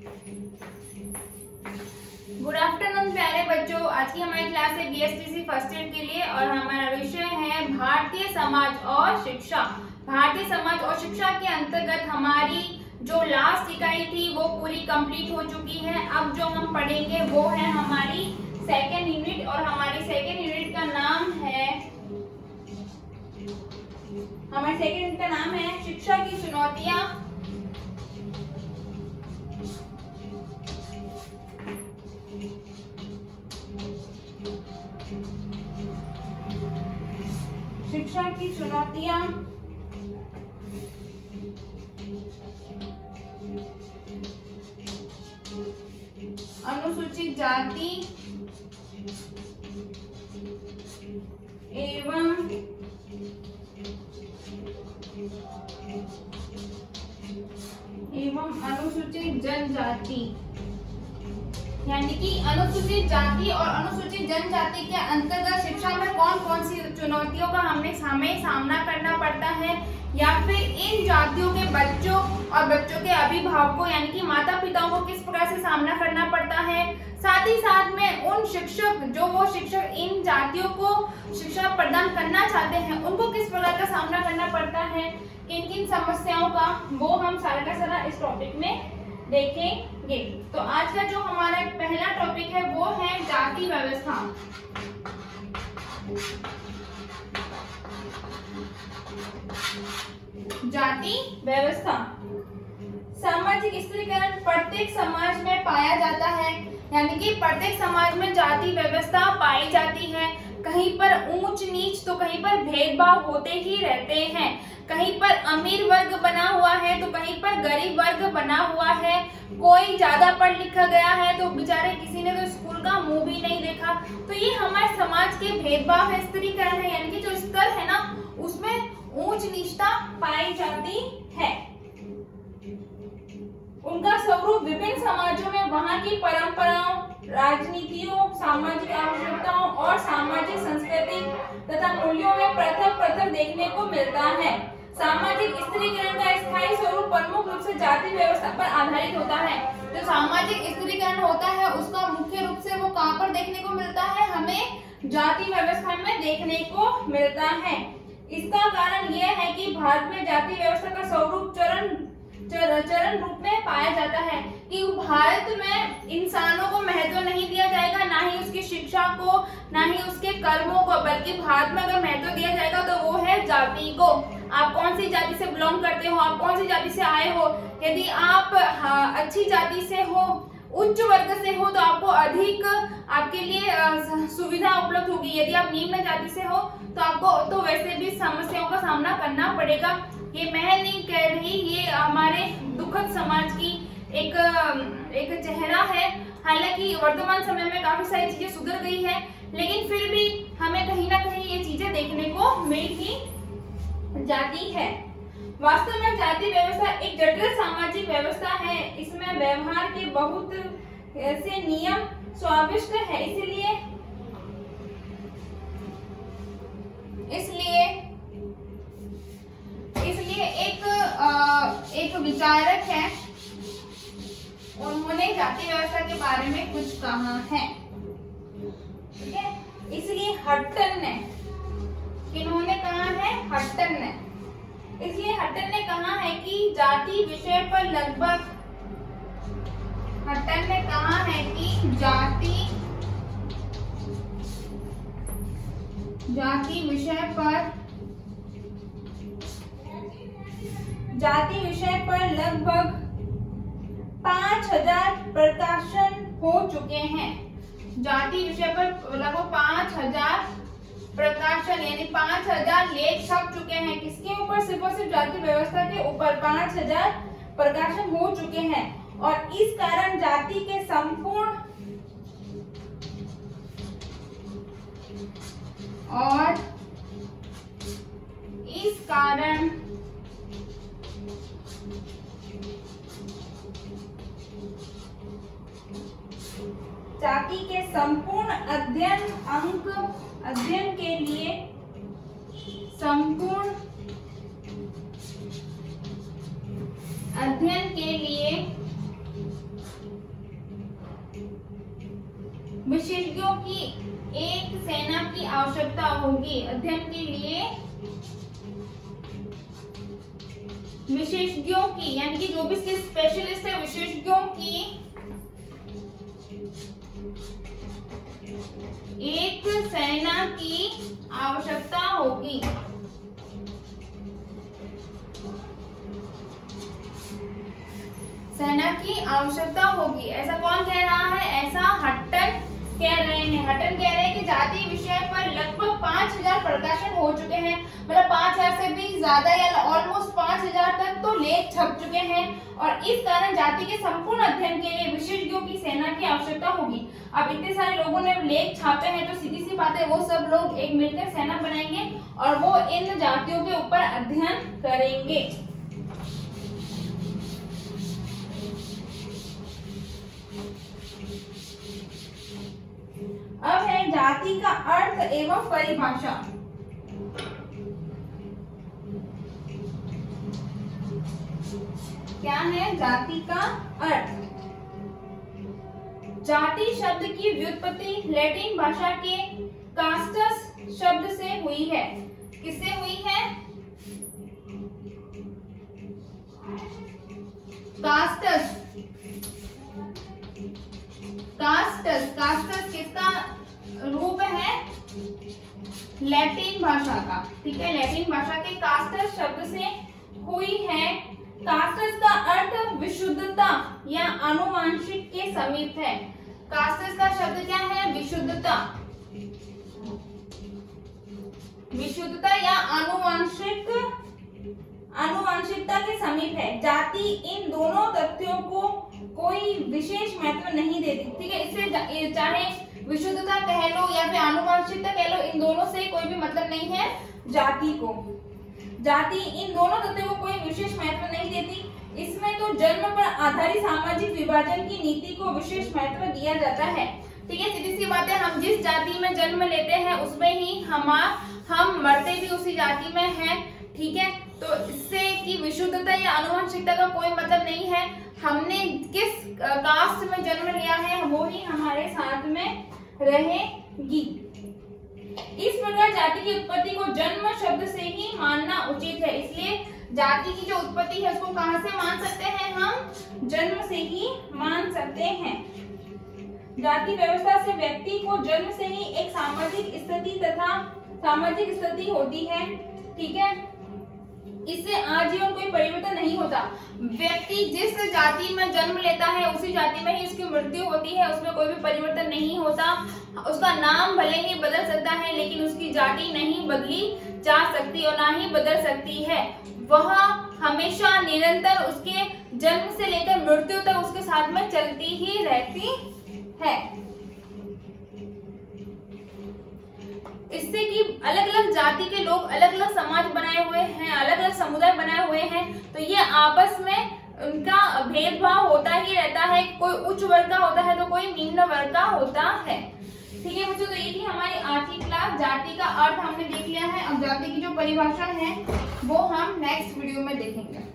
Good afternoon प्यारे बच्चों। आज की हमारी क्लास है BSTC फर्स्ट ईयर के लिए और हमारा विषय है भारतीय समाज और शिक्षा। भारतीय समाज और शिक्षा के अंतर्गत हमारी जो लास्ट इकाई थी वो पूरी कंप्लीट हो चुकी है। अब जो हम पढ़ेंगे वो है हमारी सेकेंड यूनिट और हमारी सेकेंड यूनिट का नाम है शिक्षा की चुनौतियां। शिक्षा की चुनौतियां अनुसूचित जाति एवं अनुसूचित जनजाति, यानी कि अनुसूचित जाति और अनुसूचित जनजाति के अंतर्गत शिक्षा में कौन कौन सी चुनौतियों का हमें सामना करना पड़ता है, या फिर इन जातियों के बच्चों और बच्चों के अभिभावकों यानी कि माता पिताओं को किस प्रकार से सामना करना पड़ता है। साथ ही साथ में उन शिक्षक इन जातियों को शिक्षा प्रदान करना चाहते हैं उनको किस प्रकार का सामना करना पड़ता है, किन किन समस्याओं का, वो हम सारा का सारा इस टॉपिक में देखेंगे। तो आज का जो हमारा पहला टॉपिक है वो है जाति व्यवस्था। जाति व्यवस्था सामाजिक स्त्रीकरण प्रत्येक समाज में पाया जाता है, यानी कि प्रत्येक समाज में जाति व्यवस्था पाई जाती है। कहीं पर ऊंच नीच तो कहीं पर भेदभाव होते ही रहते हैं। कहीं पर अमीर वर्ग बना हुआ है तो कहीं पर गरीब वर्ग बना हुआ है। कोई ज्यादा पढ़ लिखा गया है तो बेचारे किसी ने तो स्कूल का मुंह भी नहीं देखा। तो ये हमारे समाज के भेदभाव है, स्त्रीकरण है, यानी कि जो स्तर है ना उसमें ऊंच नीचता पाई जाती है। उनका स्वरूप विभिन्न समाजों में वहां की परंपराओं, राजनीतियों, सामाजिक आवश्यकताओं और सामाजिक संस्कृति तथा मूल्यों में पृथक देखने को मिलता है। सामाजिक स्त्रीकरण का स्थायी स्वरूप प्रमुख रूप से जाति व्यवस्था पर आधारित होता है। जो सामाजिक स्त्रीकरण होता है उसका मुख्य रूप से वो कहाँ पर देखने को मिलता है, हमें जाति व्यवस्था में देखने को मिलता है। इसका कारण यह है कि भारत में जाति व्यवस्था का स्वरूप चरण रूप में पाया जाता है कि भारत में इंसानों को महत्व नहीं दिया जाएगा, ना ही उसकी शिक्षा को, ना ही उसके कर्मों को, बल्कि भारत में अगर महत्व दिया जाएगा तो वो है जाति को। आप कौन सी जाति से बिलोंग करते हो, आप कौन सी जाति से आए हो। यदि आप अच्छी जाति से हो, उच्च वर्ग से हो तो आपको अधिक आपके लिए सुविधा उपलब्ध होगी। यदि आप निम्न जाति से हो तो आपको तो वैसे भी समस्याओं का सामना करना पड़ेगा। ये मैं नहीं कह रही, ये हमारे दुखद समाज की एक चेहरा है। हालांकि वर्तमान समय में काफी सारी चीजें सुधर गई है, लेकिन फिर भी हमें कहीं ना कहीं ये चीजें देखने को मिल ही जाती है। वास्तव में जाति व्यवस्था एक जटिल सामाजिक व्यवस्था है। इसमें व्यवहार के बहुत ऐसे नियम स्वादिष्ट है। इसलिए एक विचारक है, उन्होंने जाति व्यवस्था के बारे में कुछ कहा है। ठीक है, इसलिए हट्टन ने, किन्होंने कहा है, हट्टन ने। इसलिए हट्टन ने कहा है कि जाति विषय पर लगभग, हट्टन ने कहा है कि जाति विषय पर लगभग 5000 प्रकाशन हो चुके हैं। जाति विषय पर लगभग 5000 प्रकाशन यानी 5000 लेख छप चुके हैं। किसके ऊपर? सिर्फ और सिर्फ जाति व्यवस्था के ऊपर 5000 प्रकाशन हो चुके हैं। और इस कारण जाति के संपूर्ण जाति के संपूर्ण अध्ययन के लिए आवश्यकता होगी अध्ययन के लिए विशेषज्ञों की, यानी कि जो भी इसके स्पेशलिस्ट है विशेषज्ञों की एक सेना की आवश्यकता होगी। सेना की आवश्यकता होगी, ऐसा कौन कह रहा है? ऐसा हट्टन कह रहे हैं। हट्टन कह रहे हैं कि जाति विषय पर लगभग 5000 प्रकाशन हो चुके हैं, मतलब 5000 से भी ज्यादा या ऑलमोस्ट 5000 तक तो लेख छप चुके हैं, और इस कारण जाति के संपूर्ण अध्ययन के लिए विशेषज्ञों की सेना की आवश्यकता होगी। अब इतने सारे लोगों ने लेख छापे हैं तो सीधी सी बात है वो सब लोग एक मिलकर सेना बनाएंगे और वो इन जातियों के ऊपर अध्ययन करेंगे। अब है जाति का अर्थ एवं परिभाषा। क्या है जाति का अर्थ? जाति शब्द की व्युत्पत्ति लैटिन भाषा के कास्टस शब्द से हुई है। किससे हुई है? कास्टस। कास्टस, कास्टस किसका रूप है? लैटिन भाषा का। ठीक है, लैटिन भाषा के कास्टस शब्द से हुई है। कास्टस का अर्थ विशुद्धता या आनुवांशिक के समीप है। कास्टस का शब्द क्या है? विशुद्धता, विशुद्धता या आनुवांशिकता के समीप है। जाति इन दोनों तथ्यों को कोई विशेष महत्व नहीं देती। ठीक है, इससे चाहे विशुद्धता कह लो या फिर आनुवांशिकता कह लो, इन दोनों से कोई भी मतलब नहीं है जाति को। जाति इन दोनों तथ्यों को कोई विशेष महत्व नहीं देती। इसमें तो जन्म पर आधारित सामाजिक विभाजन की नीति को विशेष महत्व दिया जाता है। ठीक है, सीधी सी बात है, हम जिस जाति में जन्म लेते हैं उसमें ही हम मरते भी उसी जाति में हैं। ठीक है, तो इससे कि विशुद्धता या आनुवंशिकता का कोई मतलब नहीं है। हमने किस कास्ट में जन्म लिया है वो ही हमारे साथ में रहेगी। इस प्रकार जाति की उत्पत्ति को जन्म शब्द से ही मानना उचित है। इसलिए जाति की जो उत्पत्ति है उसको कहां से मान सकते हैं? हम जन्म से ही मान सकते हैं। जाति व्यवस्था से व्यक्ति को जन्म से ही एक सामाजिक स्थिति होती है। ठीक है, इससे आजीवन कोई परिवर्तन नहीं होता। व्यक्ति जिस जाति में जन्म लेता है उसी जाति में ही उसकी मृत्यु होती है, उसमें कोई भी परिवर्तन नहीं होता। उसका नाम भले ही बदल सकता है लेकिन उसकी जाति नहीं बदली जा सकती और ना ही बदल सकती है। वह हमेशा निरंतर उसके जन्म से लेकर मृत्यु तक उसके साथ में चलती ही रहती है। इससे कि अलग अलग जाति के लोग अलग अलग समाज बनाए हुए हैं, अलग अलग समुदाय बनाए हुए हैं, तो ये आपस में उनका भेदभाव होता ही रहता है। कोई उच्च वर्ग का होता है तो कोई निम्न वर्ग का होता है। ठीक है बच्चों, तो ये थी हमारी आज की क्लास। जाति का अर्थ हमने देख लिया है। अब जाति की जो परिभाषा है वो हम नेक्स्ट वीडियो में देखेंगे।